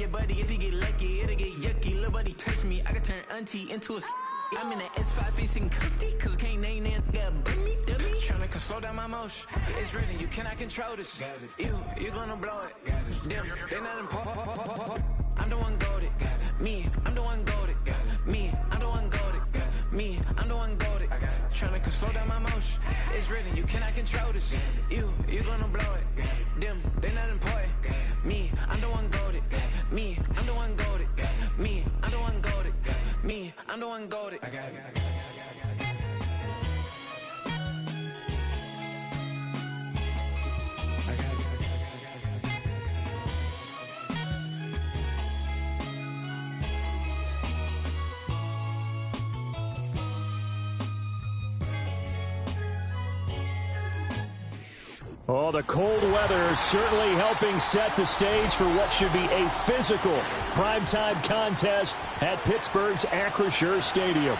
your buddy. If he get lucky, it'll get yucky. Little buddy touch me, I can turn auntie into a. I'm in that S5 facing cuffy, cause I can't name that nigga dummy. Tryna slow down my motion. It's written, you cannot control this. You gonna blow it. Them, they not important. I'm the one goated. Me, I'm the one goated. Me, I'm the one goated. Me, I'm the one goated. Tryna slow down my motion. It's written, you cannot control this. You gonna blow it. Them, they not important. Me, I'm the one goated. Me, I'm the one goated. Me, I'm the one goated. Me, I'm the one goated. Oh, the cold weather is certainly helping set the stage for what should be a physical primetime contest at Pittsburgh's Acrisure Stadium.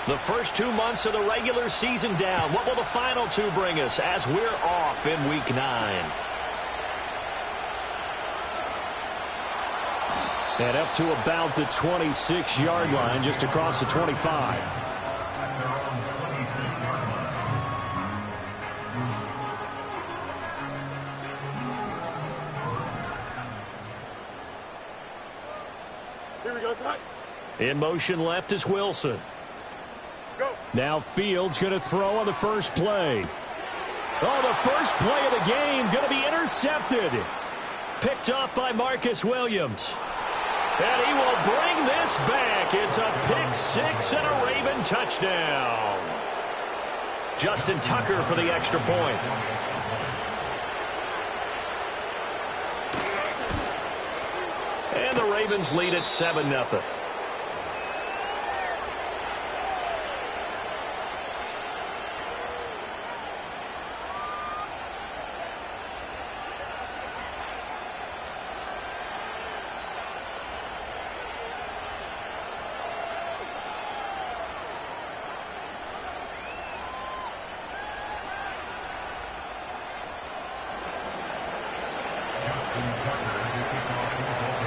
The first 2 months of the regular season down. What will the final two bring us as we're off in Week 9? And up to about the 26-yard line, just across the 25. Here we go, son. In motion left is Wilson. Now Fields going to throw on the first play. Oh, the first play of the game going to be intercepted. Picked up by Marcus Williams. And he will bring this back. It's a pick six and a Raven touchdown. Justin Tucker for the extra point. And the Ravens lead at 7-0.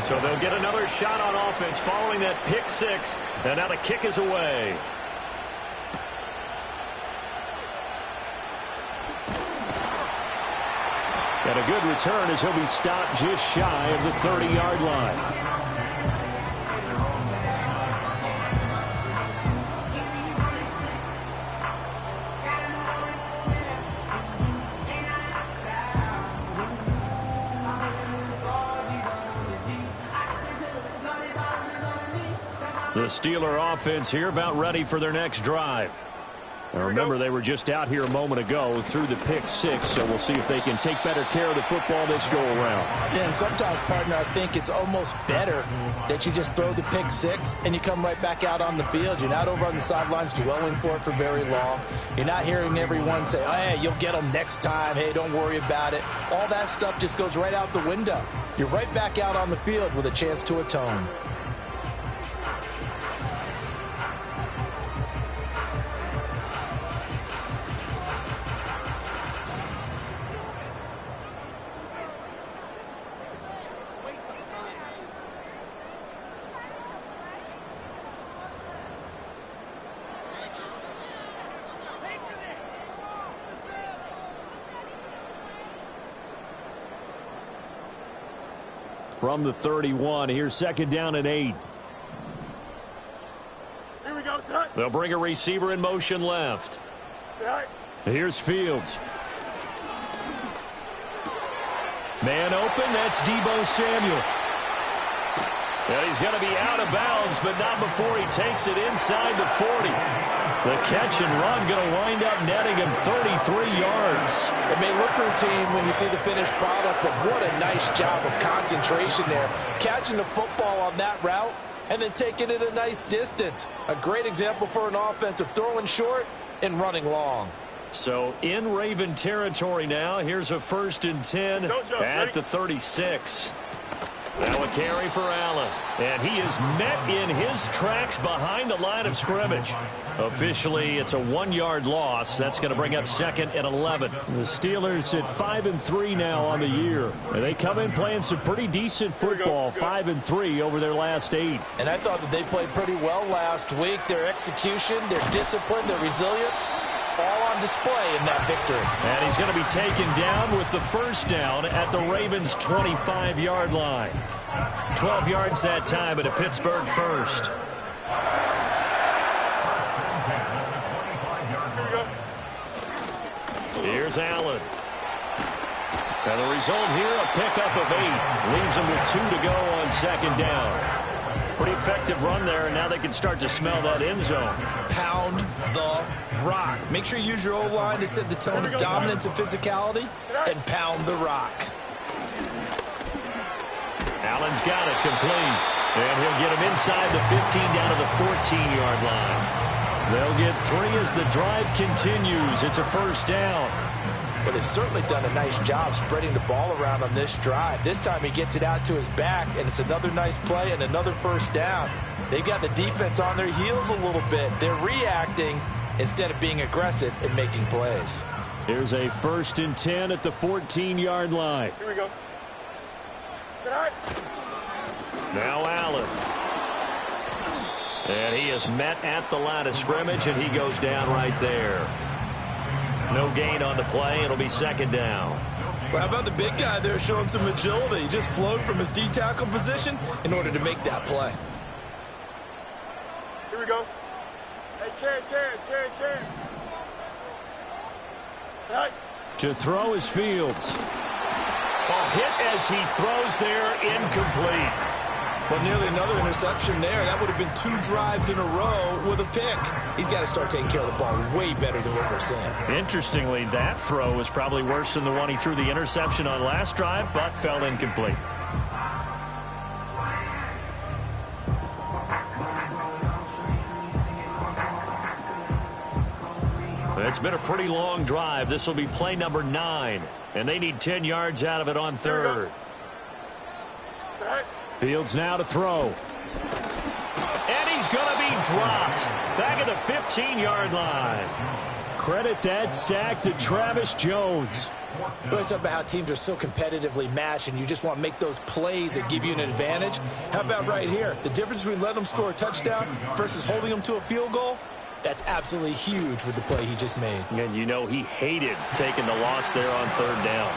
So they'll get another shot on offense following that pick six. And now the kick is away. And a good return as he'll be stopped just shy of the 30-yard line. The Steeler offense here about ready for their next drive. Now remember, they were just out here a moment ago through the pick six, so we'll see if they can take better care of the football this go-around. Yeah, and sometimes, partner, I think it's almost better that you just throw the pick six and you come right back out on the field. You're not over on the sidelines dwelling for it for very long. You're not hearing everyone say, oh, hey, you'll get them next time. Hey, don't worry about it. All that stuff just goes right out the window. You're right back out on the field with a chance to atone. From the 31, here's second down and 8. Here we go, son. They'll bring a receiver in motion left. Right. Here's Fields. Man open, that's Deebo Samuel. And he's going to be out of bounds, but not before he takes it inside the 40. The catch and run going to wind up netting him 33 yards. It may look routine when you see the finished product, but what a nice job of concentration there. Catching the football on that route and then taking it a nice distance. A great example for an offense of throwing short and running long. So in Raven territory now. Here's a 1st and 10 at the 36. Now a carry for Allen. And he is met in his tracks behind the line of scrimmage. Officially, it's a 1-yard loss. That's going to bring up 2nd and 11. The Steelers at 5-3 now on the year. And they come in playing some pretty decent football, 5-3 over their last 8. And I thought that they played pretty well last week. Their execution, their discipline, their resilience, all on display in that victory. And he's going to be taken down with the 1st down at the Ravens' 25-yard line. 12 yards that time at a Pittsburgh 1st. Here's Allen. And the result here, a pickup of 8. Leaves him with 2 to go on 2nd down. Pretty effective run there, and now they can start to smell that end zone. Pound the rock. Make sure you use your O-line to set the tone of dominance and physicality, and pound the rock. Allen's got it complete. And he'll get him inside the 15 down to the 14-yard line. They'll get 3 as the drive continues. It's a 1st down. But they've certainly done a nice job spreading the ball around on this drive. This time he gets it out to his back, and it's another nice play and another 1st down. They've got the defense on their heels a little bit. They're reacting instead of being aggressive and making plays. Here's a 1st and 10 at the 14-yard line. Here we go. Sit high. Now Allen. And he is met at the line of scrimmage, and he goes down right there. No gain on the play. It'll be 2nd down. Well, how about the big guy there showing some agility? He just flowed from his D-tackle position in order to make that play. Here we go. Hey, Chair. Sit high. To throw is Fields. A hit as he throws there, incomplete. Well, nearly another interception there. That would have been 2 drives in a row with a pick. He's got to start taking care of the ball way better than what we're seeing. Interestingly, that throw was probably worse than the one he threw the interception on last drive, but fell incomplete. It's been a pretty long drive. This will be play number 9, and they need 10 yards out of it on 3rd. Fields now to throw. And he's going to be dropped back at the 15-yard line. Credit that sack to Travis Jones. We always talk about how teams are so competitively matched, and you just want to make those plays that give you an advantage. How about right here? The difference between letting them score a touchdown versus holding them to a field goal? That's absolutely huge with the play he just made. And you know he hated taking the loss there on 3rd down.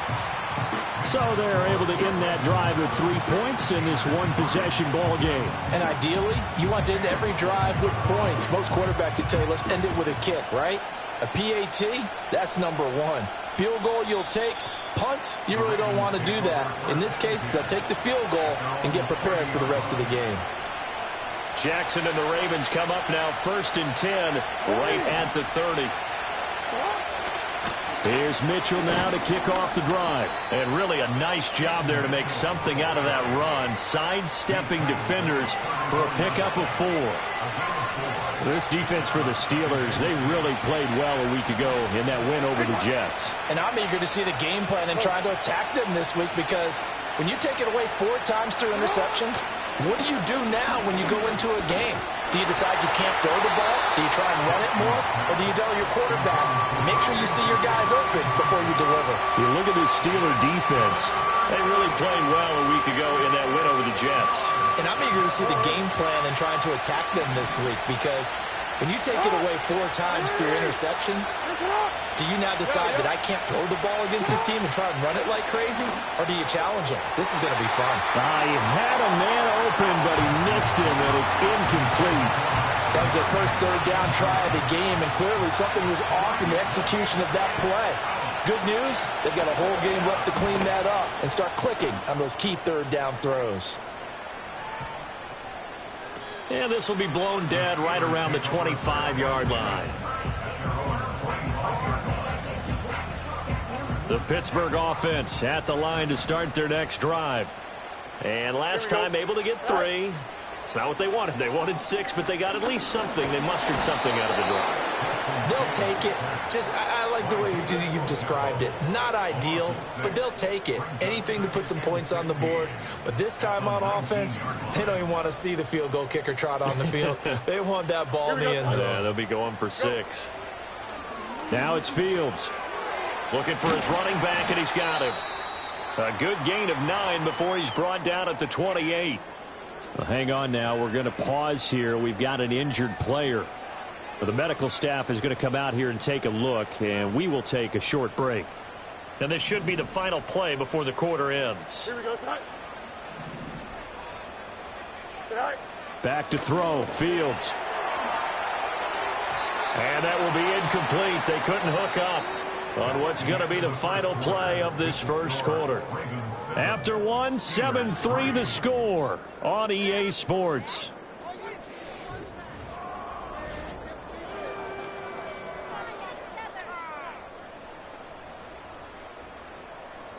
So they're able to end that drive with 3 points in this one-possession ball game. And ideally, you want to end every drive with points. Most quarterbacks would tell you, let's end it with a kick, right? A PAT, that's number 1. Field goal you'll take. Punts, you really don't want to do that. In this case, they'll take the field goal and get prepared for the rest of the game. Jackson and the Ravens come up now 1st and 10 right at the 30. Here's Mitchell now to kick off the drive. And really a nice job there to make something out of that run, sidestepping defenders for a pickup of 4. This defense for the Steelers, they really played well a week ago in that win over the Jets. And I'm eager to see the game plan and trying to attack them this week, because when you take it away 4 times through interceptions, what do you do now when you go into a game? Do you decide you can't throw the ball? Do you try and run it more? Or do you tell your quarterback, make sure you see your guys open before you deliver? You look at the Steeler defense. They really played well a week ago in that win over the Jets. And I'm eager to see the game plan and trying to attack them this week, because when you take it away 4 times through interceptions, do you now decide that I can't throw the ball against this team and try and run it like crazy? Or do you challenge them? This is going to be fun. He had a man open, but he missed him, and it's incomplete. That was their first 3rd down try of the game, and clearly something was off in the execution of that play. Good news, they've got a whole game left to clean that up and start clicking on those key 3rd down throws. And this will be blown dead right around the 25-yard line. The Pittsburgh offense at the line to start their next drive. And last time able to get 3. It's not what they wanted. They wanted 6, but they got at least something. They mustered something out of the drive. They'll take it. I like the way you've described it. Not ideal, but they'll take it. Anything to put some points on the board. But this time on offense, they don't even want to see the field goal kicker trot on the field. They want that ball in the end zone. Yeah, they'll be going for 6. Now it's Fields. Looking for his running back, and he's got him. A good gain of 9 before he's brought down at the 28. Well, hang on now. We're going to pause here. We've got an injured player. The medical staff is going to come out here and take a look, and we will take a short break. And this should be the final play before the quarter ends. Here we go, tonight. Tonight. Back to throw. Fields. And that will be incomplete. They couldn't hook up on what's going to be the final play of this first quarter. After 1, 7-3 the score on EA Sports.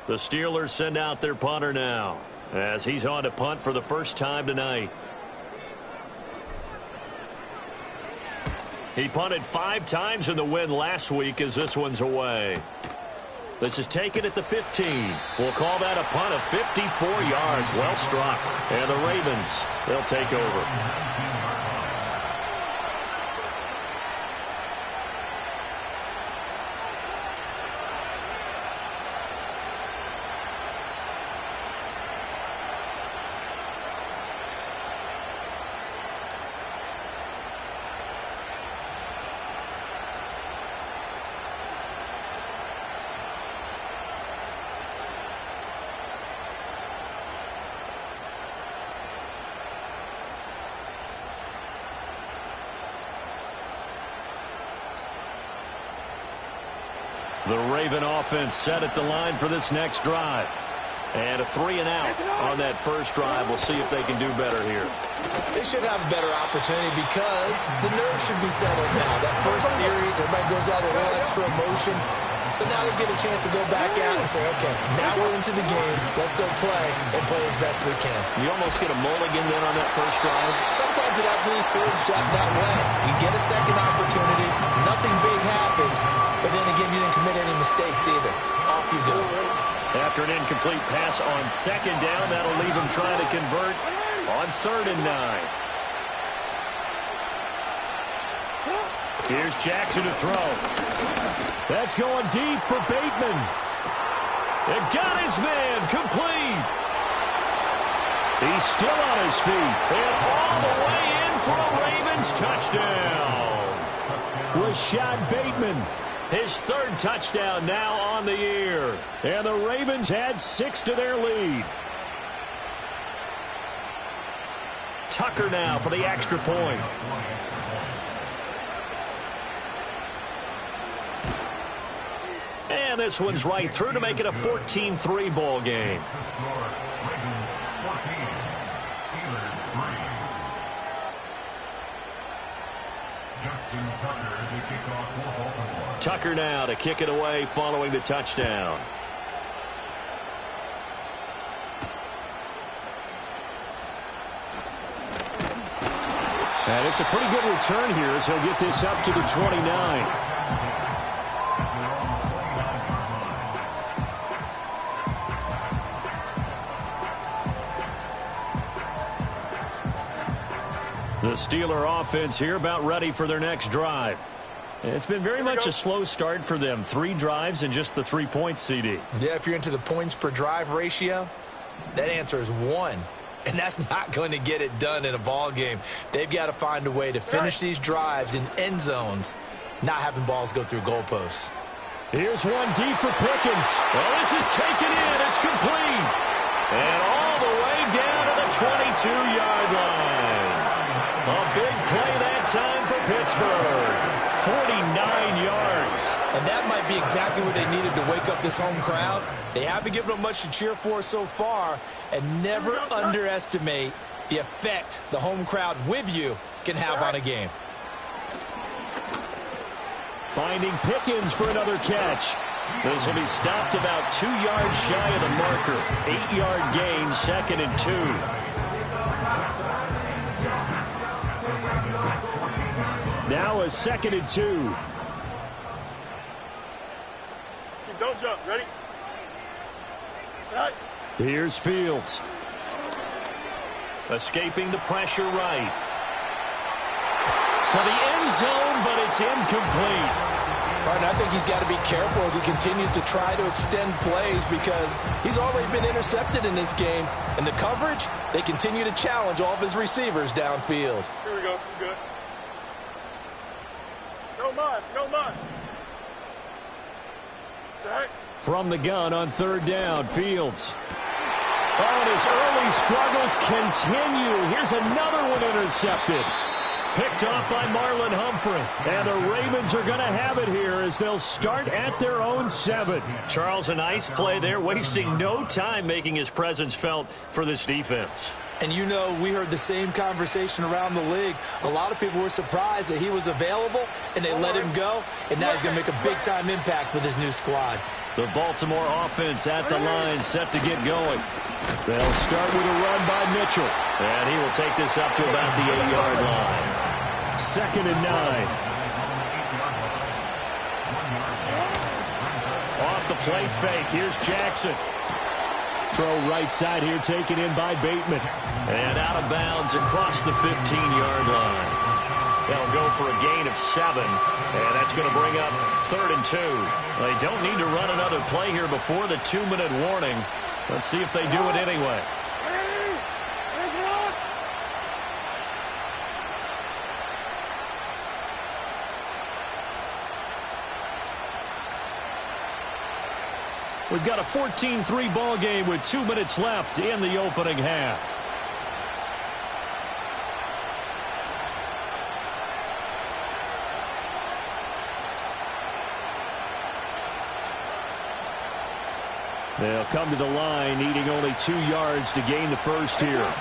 The Steelers send out their punter now as he's on to punt for the first time tonight. He punted 5 times in the win last week as this one's away. This is taken at the 15. We'll call that a punt of 54 yards. Well struck. And the Ravens, they'll take over. The Raven offense set at the line for this next drive. And a 3 and out on that first drive. We'll see if they can do better here. They should have a better opportunity because the nerves should be settled now. That first series, everybody goes out with a little extra emotion. So now they get a chance to go back out and say, okay, now we're into the game. Let's go play and play as best we can. You almost get a mulligan then on that first drive. Sometimes it absolutely serves that way. You get a second opportunity. Nothing big happened. But then again, you didn't commit any mistakes either. Off you go. After an incomplete pass on second down, that'll leave him trying to convert on 3rd and 9. Here's Jackson to throw. That's going deep for Bateman. It got his man complete. He's still on his feet. And all the way in for a Ravens touchdown. Rashad Bateman. His 3rd touchdown now on the year. And the Ravens add 6 to their lead. Tucker now for the extra point. And this one's right through to make it a 14-3 ball game. Tucker now to kick it away following the touchdown. And it's a pretty good return here as he'll get this up to the 29. The Steeler offense here about ready for their next drive. It's been very much a slow start for them. 3 drives and just the 3 points, CD. Yeah, if you're into the points per drive ratio, that answer is 1. And that's not going to get it done in a ball game. They've got to find a way to finish these drives in end zones, not having balls go through goalposts. Here's one deep for Pickens. Well, this is taken in. It's complete. And all the way down to the 22-yard line. A big play that time for Pittsburgh. 49 yards. And that might be exactly what they needed to wake up this home crowd. They haven't given them much to cheer for so far. And never underestimate the effect the home crowd with you can have on a game. Finding Pickens for another catch. This will be stopped about 2 yards shy of the marker. 8-yard gain, 2nd and 2. Now a 2nd and 2. Don't jump. Ready? Right. Here's Fields. Escaping the pressure right. To the end zone, but it's incomplete. Partner, I think he's got to be careful as he continues to try to extend plays because he's already been intercepted in this game. And the coverage, they continue to challenge all of his receivers downfield. Here we go. We're good. No muss. No muss. It's all right. From the gun on third down, Fields. Oh, and his early struggles continue. Here's another one intercepted. Picked off by Marlon Humphrey. And the Ravens are going to have it here as they'll start at their own 7. Charles, a nice play there, wasting no time making his presence felt for this defense. And you know, we heard the same conversation around the league. A lot of people were surprised that he was available, and they let him go. And now he's going to make a big-time impact with his new squad. The Baltimore offense at the line, set to get going. They'll start with a run by Mitchell. And he will take this up to about the 8-yard line. 2nd and 9. Off the play fake. Here's Jackson. Throw right side here, taken in by Bateman. And out of bounds across the 15-yard line. They'll go for a gain of 7. And that's going to bring up 3rd and 2. They don't need to run another play here before the 2-minute warning. Let's see if they do it anyway. We've got a 14-3 ball game with 2 minutes left in the opening half. They'll come to the line, needing only 2 yards to gain the first here.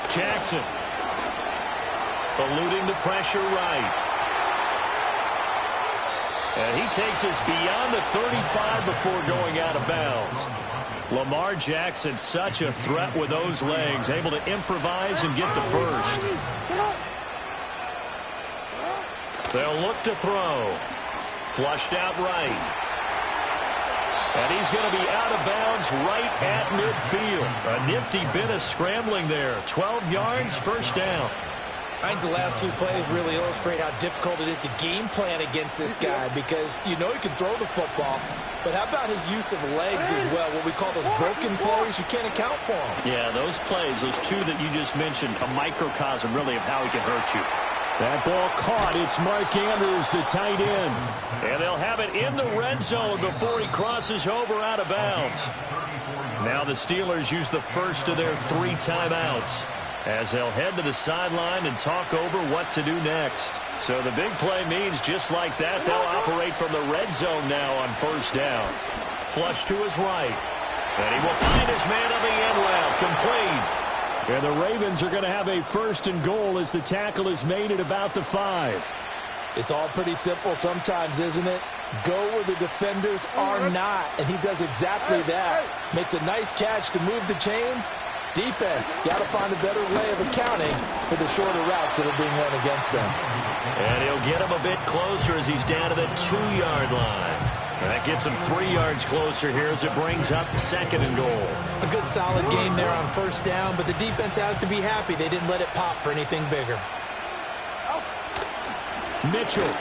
Jackson. Eluding the pressure right. And he takes us beyond the 35 before going out of bounds. Lamar Jackson, such a threat with those legs, able to improvise and get the first. They'll look to throw. Flushed out right. And he's going to be out of bounds right at midfield. A nifty bit of scrambling there. 12 yards, first down. I think the last 2 plays really illustrate how difficult it is to game plan against this guy because you know he can throw the football, but how about his use of legs as well? What we call those broken plays, you can't account for them. Yeah, those plays, those 2 that you just mentioned, a microcosm really of how he can hurt you. That ball caught. It's Mark Andrews, the tight end. And they'll have it in the red zone before he crosses over out of bounds. Now the Steelers use the first of their 3 timeouts as they'll head to the sideline and talk over what to do next. So the big play means just like that, they'll operate from the red zone now on first down. Flush to his right. And he will find his man on the end route, complete. And the Ravens are going to have a 1st and goal as the tackle is made at about the 5. It's all pretty simple sometimes, isn't it? Go where the defenders are not, and he does exactly that. Makes a nice catch to move the chains. Defense, got to find a better way of accounting for the shorter routes that are being run against them. And he'll get him a bit closer as he's down to the 2-yard line. That gets him 3 yards closer here as it brings up 2nd and goal. A good solid game there on first down, but the defense has to be happy they didn't let it pop for anything bigger. Mitchell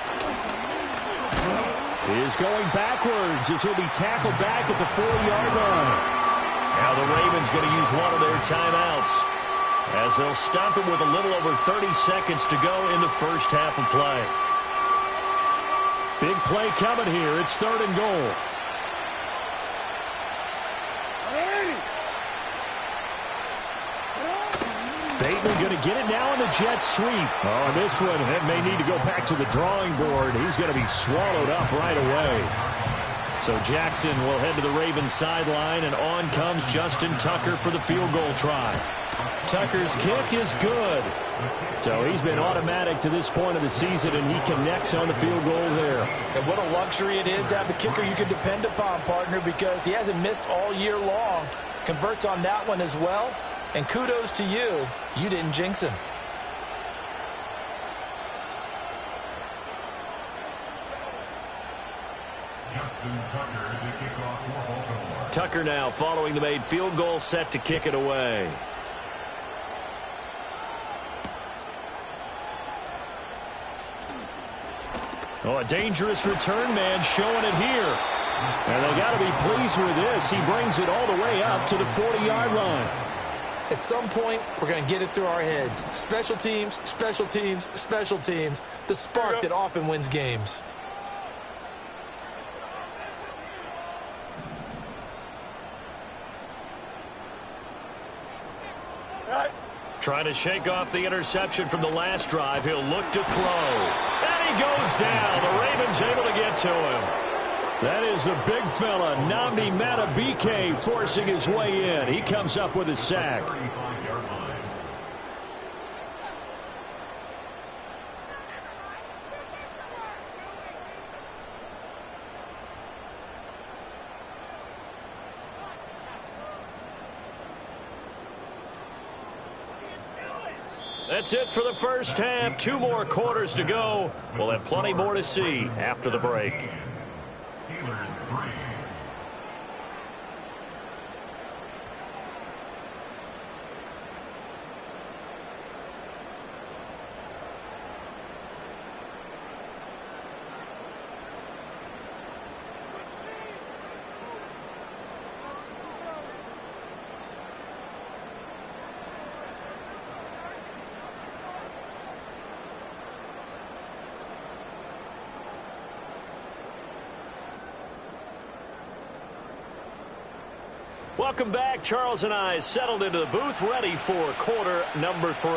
is going backwards as he'll be tackled back at the 4-yard line. Now the Ravens going to use one of their timeouts as they'll stop him with a little over 30 seconds to go in the first half of play. Big play coming here. It's 3rd and goal. Bateman going to get it now on the jet sweep. Oh, this one may need to go back to the drawing board. He's going to be swallowed up right away. So Jackson will head to the Ravens sideline, and on comes Justin Tucker for the field goal try. Tucker's kick is good. So he's been automatic to this point of the season, and he connects on the field goal there. And what a luxury it is to have a kicker you can depend upon, partner, because he hasn't missed all year long. Converts on that one as well. And kudos to you. You didn't jinx him. Tucker now following the made field goal, set to kick it away. Oh, a dangerous return man showing it here. And they got to be pleased with this. He brings it all the way up to the 40-yard line. At some point, we're going to get it through our heads. Special teams, special teams, special teams. The spark that often wins games. Trying to shake off the interception from the last drive. He'll look to throw. And he goes down. The Ravens able to get to him. That is the big fella, Nnamdi Madubuike, forcing his way in. He comes up with a sack. That's it for the first half. 2 more quarters to go. We'll have plenty more to see after the break. Welcome back. Charles and I settled into the booth, ready for quarter number 3.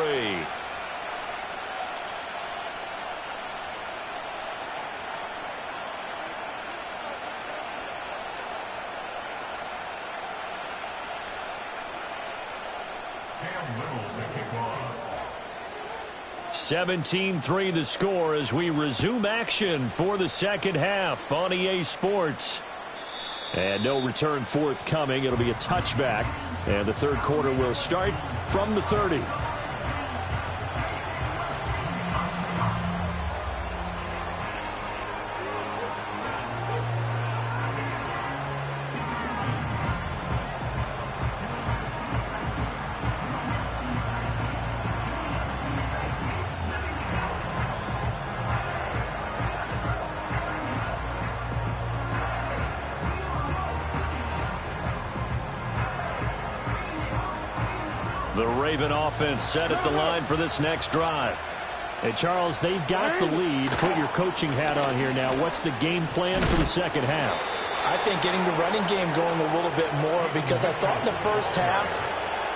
Cam 17-3 the score as we resume action for the second half on EA Sports. And no return forthcoming. It'll be a touchback. And the third quarter will start from the 30. The Raven offense set at the line for this next drive. Hey, Charles, they've got the lead. Put your coaching hat on here now. What's the game plan for the second half? I think getting the running game going a little bit more, because I thought in the first half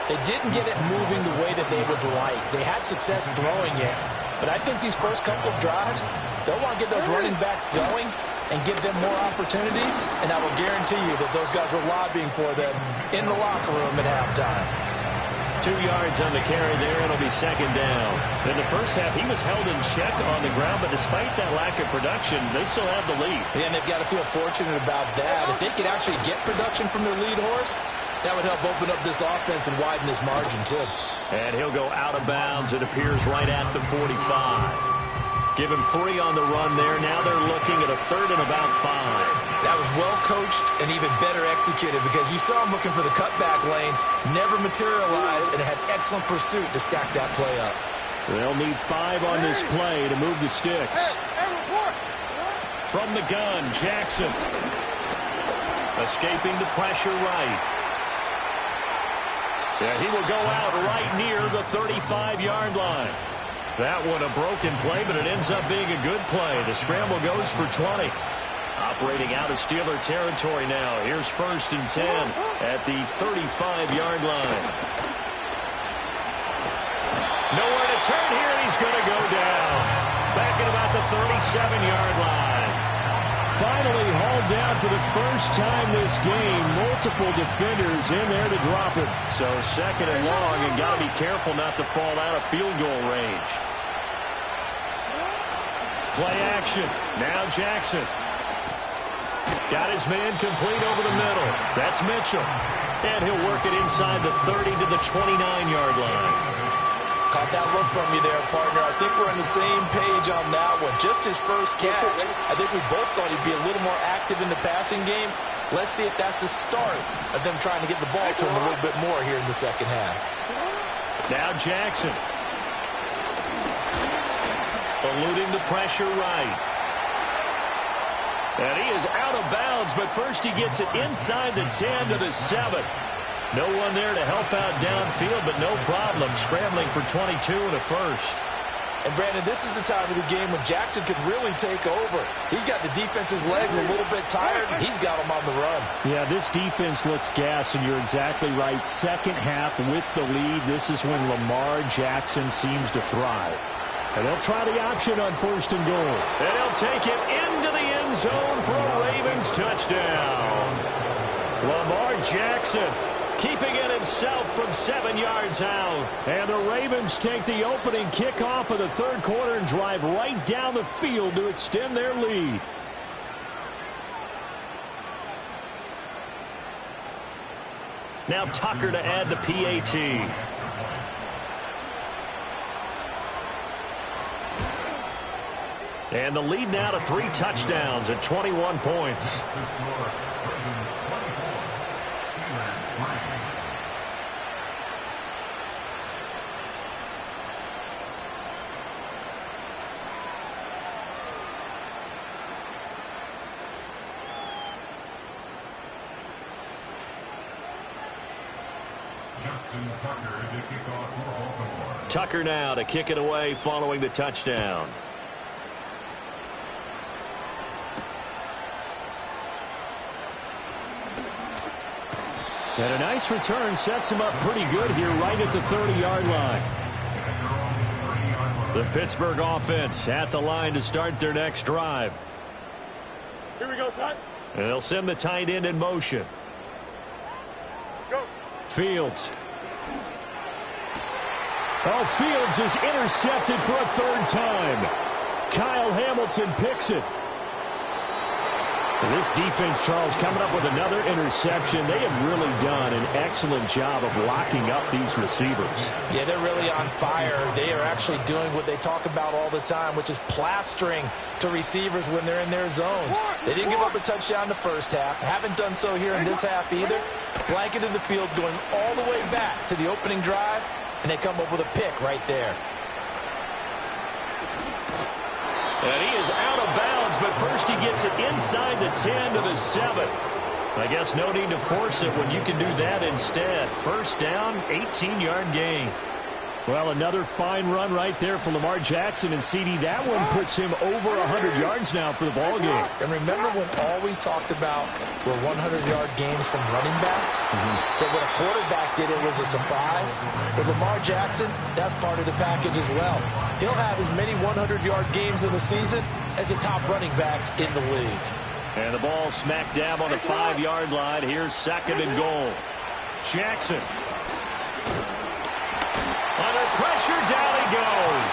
they didn't get it moving the way that they would like. They had success throwing it, but I think these first couple of drives, they'll want to get those running backs going and give them more opportunities, and I will guarantee you that those guys were lobbying for them in the locker room at halftime. 2 yards on the carry there. It'll be second down. In the first half, he was held in check on the ground, but despite that lack of production, they still have the lead. And they've got to feel fortunate about that. If they could actually get production from their lead horse, that would help open up this offense and widen this margin, too. And he'll go out of bounds. It appears right at the 45. Give him 3 on the run there. Now they're looking at a third and about 5. That was well coached and even better executed, because you saw him looking for the cutback lane, never materialized, and had excellent pursuit to stack that play up. They'll need 5 on this play to move the sticks. From the gun, Jackson. Escaping the pressure right. Yeah, he will go out right near the 35-yard line. That one a broken play, but it ends up being a good play. The scramble goes for 20. Operating out of Steeler territory now. Here's 1st and 10 at the 35-yard line. Nowhere to turn here, and he's going to go down. Back at about the 37-yard line. Finally hauled down for the first time this game. Multiple defenders in there to drop it. So second and long, and got to be careful not to fall out of field goal range. Play action. Now Jackson. Got his man complete over the middle. That's Mitchell. And he'll work it inside the 30 to the 29-yard line. Caught that look from you there, partner. I think we're on the same page on that one. Just his first catch. I think we both thought he'd be a little more active in the passing game. Let's see if that's the start of them trying to get the ball to him a little bit more here in the second half. Now Jackson. Eluding the pressure right. And he is out of bounds, but first he gets it inside the 10 to the 7. No one there to help out downfield, but no problem. Scrambling for 22 and a first. And, Brandon, this is the time of the game when Jackson could really take over. He's got the defense's legs a little bit tired, and he's got them on the run. Yeah, this defense looks gassed, and you're exactly right. Second half with the lead, this is when Lamar Jackson seems to thrive. And they'll try the option on 1st and goal. And he'll take it into the end zone for a Ravens touchdown. Lamar Jackson keeping it himself from 7 yards out. And the Ravens take the opening kickoff of the third quarter and drive right down the field to extend their lead. Now Tucker to add the PAT. And the lead now to 3 touchdowns at 21 points. Tucker now to kick it away following the touchdown. And a nice return sets him up pretty good here right at the 30-yard line. The Pittsburgh offense at the line to start their next drive. Here we go, son. And they'll send the tight end in motion. Go. Fields. Oh, Fields is intercepted for a 3rd time. Kyle Hamilton picks it. This defense, Charles, coming up with another interception. They have really done an excellent job of locking up these receivers. Yeah, they're really on fire. They are actually doing what they talk about all the time, which is plastering to receivers when they're in their zones. They didn't give up a touchdown in the first half. Haven't done so here in this half either. Blanketed the field going all the way back to the opening drive, and they come up with a pick right there. And he is out of bounds, but first he gets it inside the 10 to the 7. I guess no need to force it when you can do that instead. First down, 18-yard gain. Well, another fine run right there for Lamar Jackson, and CD, that one puts him over 100 yards now for the ball game. And remember when all we talked about were 100-yard games from running backs? That when a quarterback did it was a surprise. With Lamar Jackson, that's part of the package as well. He'll have as many 100-yard games in the season as the top running backs in the league. And the ball smack dab on the 5-yard line. Here's 2nd and goal. Jackson. Under pressure, down he goes.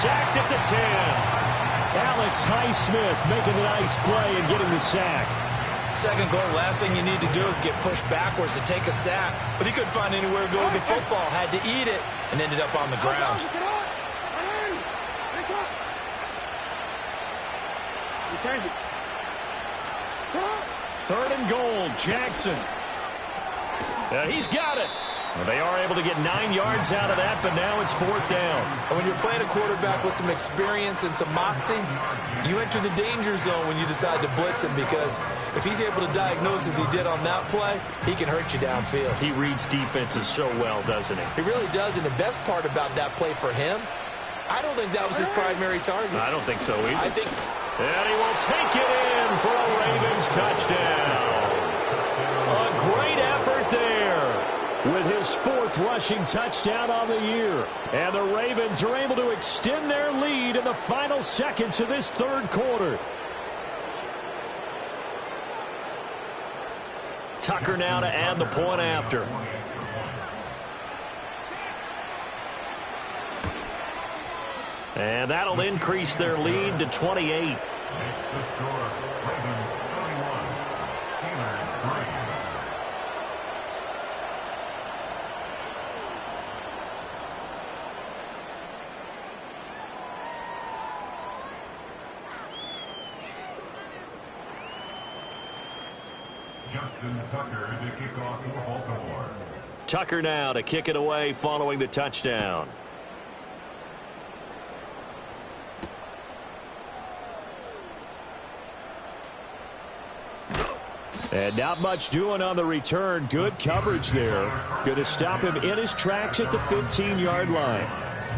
Sacked at the 10. Alex Highsmith making a nice play and getting the sack. 2nd goal, last thing you need to do is get pushed backwards to take a sack. But he couldn't find anywhere to go with the football. Had to eat it and ended up on the ground. Third and goal, Jackson. He's got it. Well, they are able to get 9 yards out of that, but now it's 4th down. And when you're playing a quarterback with some experience and some moxie, you enter the danger zone when you decide to blitz him, because if he's able to diagnose as he did on that play, he can hurt you downfield. He reads defenses so well, doesn't he? He really does, and the best part about that play for him, I don't think that was his primary target. I don't think so either. I think... And he will take it in for a Ravens touchdown. A great effort there with his 4th rushing touchdown on the year. And the Ravens are able to extend their lead in the final seconds of this 3rd quarter. Tucker now to add the point after. And that'll increase their lead to 28. Tucker now to kick it away following the touchdown. And not much doing on the return. Good coverage there. Going to stop him in his tracks at the 15-yard line.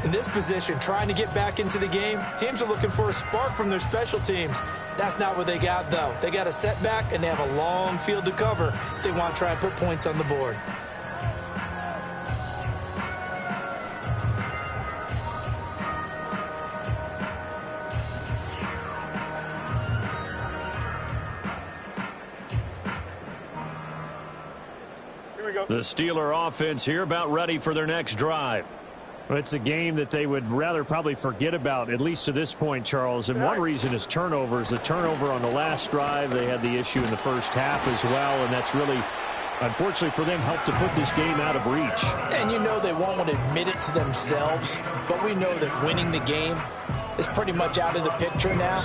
In this position, trying to get back into the game, teams are looking for a spark from their special teams. That's not what they got, though. They got a setback, and they have a long field to cover if they want to try and put points on the board. The Steeler offense here about ready for their next drive. Well, it's a game that they would rather probably forget about, at least to this point, Charles. And one reason is turnovers. The turnover on the last drive, they had the issue in the first half as well, and that's really, unfortunately for them, helped to put this game out of reach. And you know they won't want to admit it to themselves, but we know that winning the game is pretty much out of the picture now.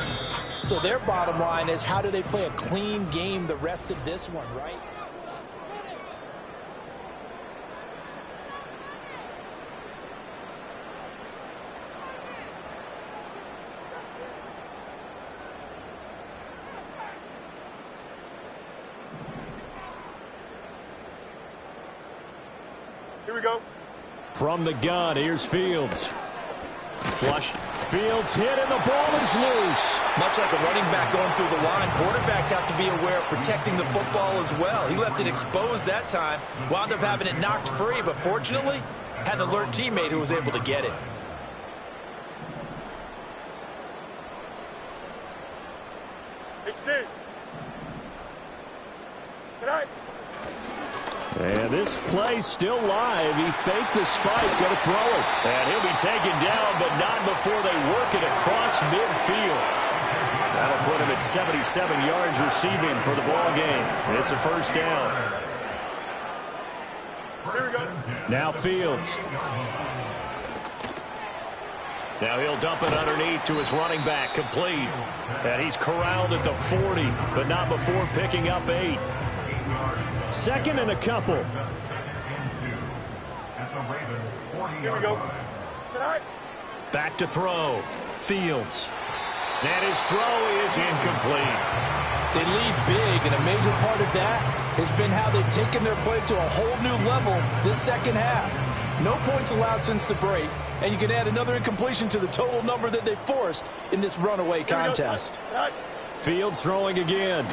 So their bottom line is, how do they play a clean game the rest of this one, right? Here we go. From the gun, here's Fields. Flush. Fields hit, and the ball is loose. Much like a running back going through the line, quarterbacks have to be aware of protecting the football as well. He left it exposed that time, wound up having it knocked free, but fortunately, had an alert teammate who was able to get it. Hey, Steve. Tonight. And this play's still live. He faked the spike, going to throw it. And he'll be taken down, but not before they work it across midfield. That'll put him at 77 yards receiving for the ball game. It's a first down. Here we go. Now Fields. Now he'll dump it underneath to his running back, complete. And he's corralled at the 40, but not before picking up 8. Second and a couple. Here we go. Tonight. Back to throw. Fields. And his throw is incomplete. They lead big, and a major part of that has been how they've taken their play to a whole new level this second half. No points allowed since the break, and you can add another incompletion to the total number that they forced in this runaway contest. Fields throwing again.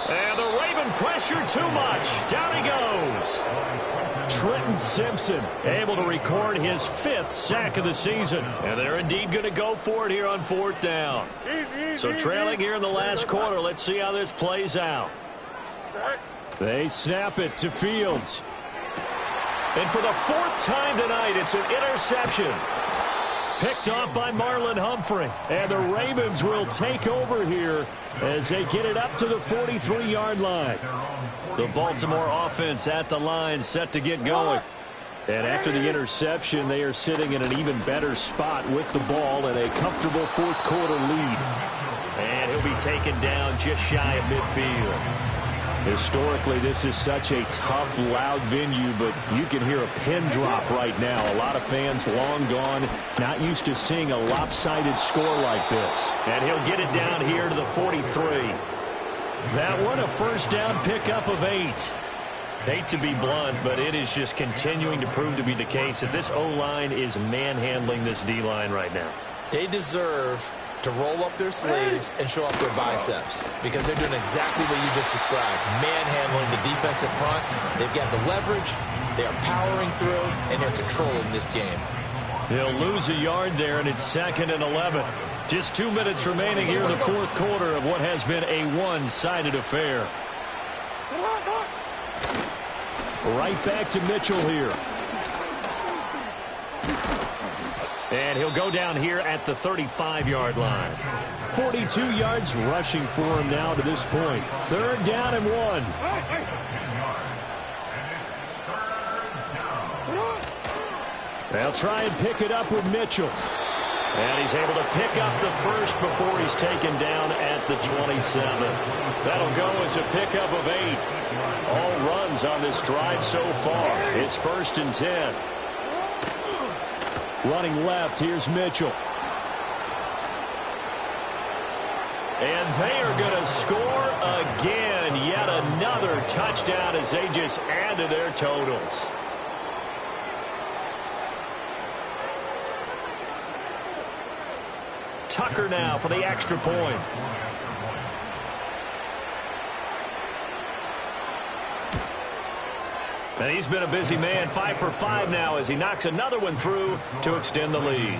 And the Raven pressure too much. Down he goes. Trenton Simpson able to record his 5th sack of the season. And they're indeed going to go for it here on 4th down. So trailing here in the last quarter. Let's see how this plays out. They snap it to Fields. And for the 4th time tonight, it's an interception. Picked off by Marlon Humphrey. And the Ravens will take over here as they get it up to the 43-yard line. The Baltimore offense at the line, set to get going. And after the interception, they are sitting in an even better spot with the ball and a comfortable fourth-quarter lead. And he'll be taken down just shy of midfield. Historically, this is such a tough, loud venue, but you can hear a pin drop right now. A lot of fans long gone, not used to seeing a lopsided score like this. And he'll get it down here to the 43. That one, a first down pickup of 8. Hate to be blunt, but it is just continuing to prove to be the case that this O-line is manhandling this D-line right now. They deserve to roll up their sleeves and show off their biceps, because they're doing exactly what you just described, manhandling the defensive front. They've got the leverage, they are powering through, and they're controlling this game. They'll lose a yard there, and it's 2nd and 11. Just 2 minutes remaining here in the 4th quarter of what has been a one-sided affair. Right back to Mitchell here. And he'll go down here at the 35-yard line. 42 yards rushing for him now to this point. 3rd down and 1. They'll try and pick it up with Mitchell. And he's able to pick up the first before he's taken down at the 27. That'll go as a pickup of 8. All runs on this drive so far. It's 1st and 10. Running left, here's Mitchell. And they are going to score again. Yet another touchdown as they just add to their totals. Tucker now for the extra point. And he's been a busy man, 5 for 5 now as he knocks another one through to extend the lead.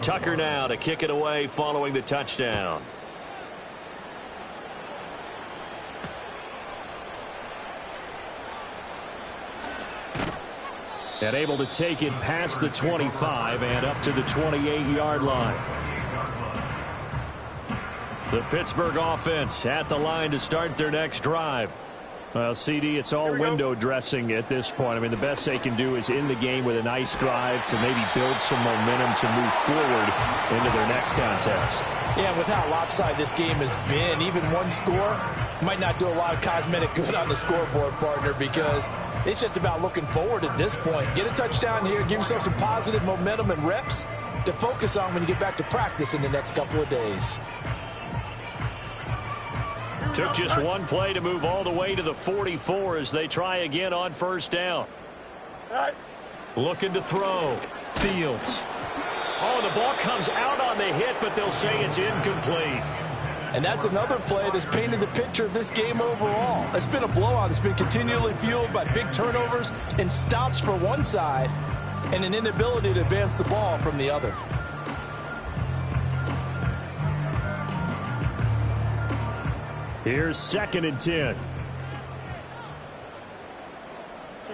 Tucker now to kick it away following the touchdown. And able to take it past the 25 and up to the 28-yard line. The Pittsburgh offense at the line to start their next drive. Well, CD, it's all window dressing at this point. I mean, the best they can do is in the game with a nice drive to maybe build some momentum to move forward into their next contest. Yeah, with how lopsided this game has been, even one score might not do a lot of cosmetic good on the scoreboard, partner, because it's just about looking forward at this point. Get a touchdown here, give yourself some positive momentum and reps to focus on when you get back to practice in the next couple of days. Took just one play to move all the way to the 44 as they try again on 1st down. Looking to throw. Fields. Oh, the ball comes out on the hit, but they'll say it's incomplete. And that's another play that's painted the picture of this game overall. It's been a blowout. It's been continually fueled by big turnovers and stops for one side and an inability to advance the ball from the other. Here's 2nd and 10.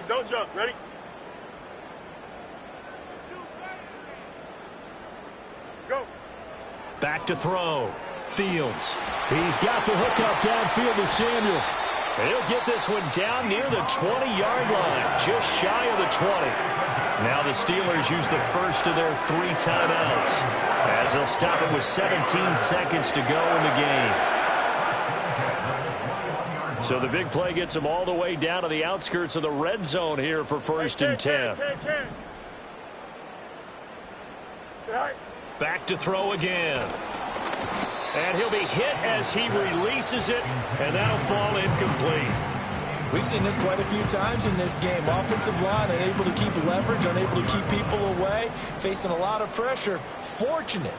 Don't jump. Ready? Go. Back to throw. Fields. He's got the hookup downfield to Samuel. He'll get this one down near the 20-yard line, just shy of the 20. Now the Steelers use the first of their 3 timeouts as they'll stop it with 17 seconds to go in the game. So the big play gets them all the way down to the outskirts of the red zone here for 1st and 10. Back to throw again. And he'll be hit as he releases it, and that'll fall incomplete. We've seen this quite a few times in this game. Offensive line unable to keep leverage, unable to keep people away, facing a lot of pressure. Fortunate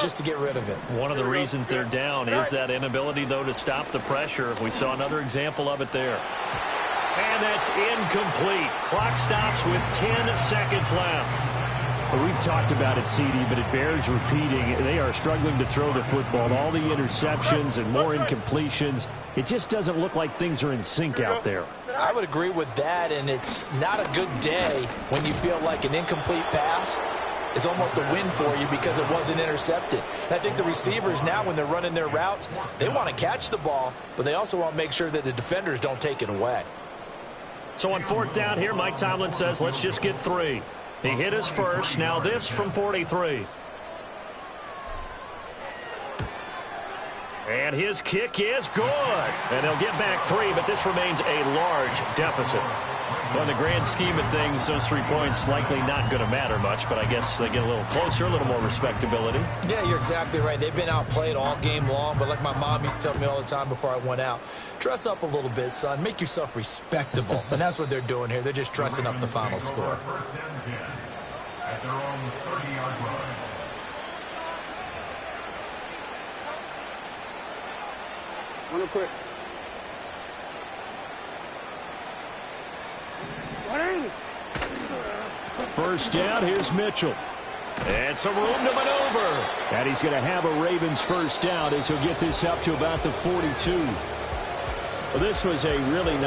just to get rid of it. One of the reasons they're down is that inability, though, to stop the pressure. We saw another example of it there. And that's incomplete. Clock stops with 10 seconds left. We've talked about it, CD, but it bears repeating. They are struggling to throw the football. All the interceptions and more incompletions. It just doesn't look like things are in sync out there. I would agree with that, and it's not a good day when you feel like an incomplete pass is almost a win for you because it wasn't intercepted. And I think the receivers now, when they're running their routes, they want to catch the ball, but they also want to make sure that the defenders don't take it away. So on 4th down here, Mike Tomlin says, let's just get 3. He hit his first. Now this from 43. And his kick is good. And they'll get back 3, but this remains a large deficit. Well, in the grand scheme of things, those 3 points likely not going to matter much, but I guess they get a little closer, a little more respectability. Yeah, you're exactly right. They've been outplayed all game long, but like my mom used to tell me all the time before I went out, dress up a little bit, son. Make yourself respectable. And that's what they're doing here. They're just dressing up the final score. At their own 30-yard line. Real quick. First down, here's Mitchell. And some room to maneuver. And he's going to have a Ravens first down as he'll get this up to about the 42. Well, this was a really nice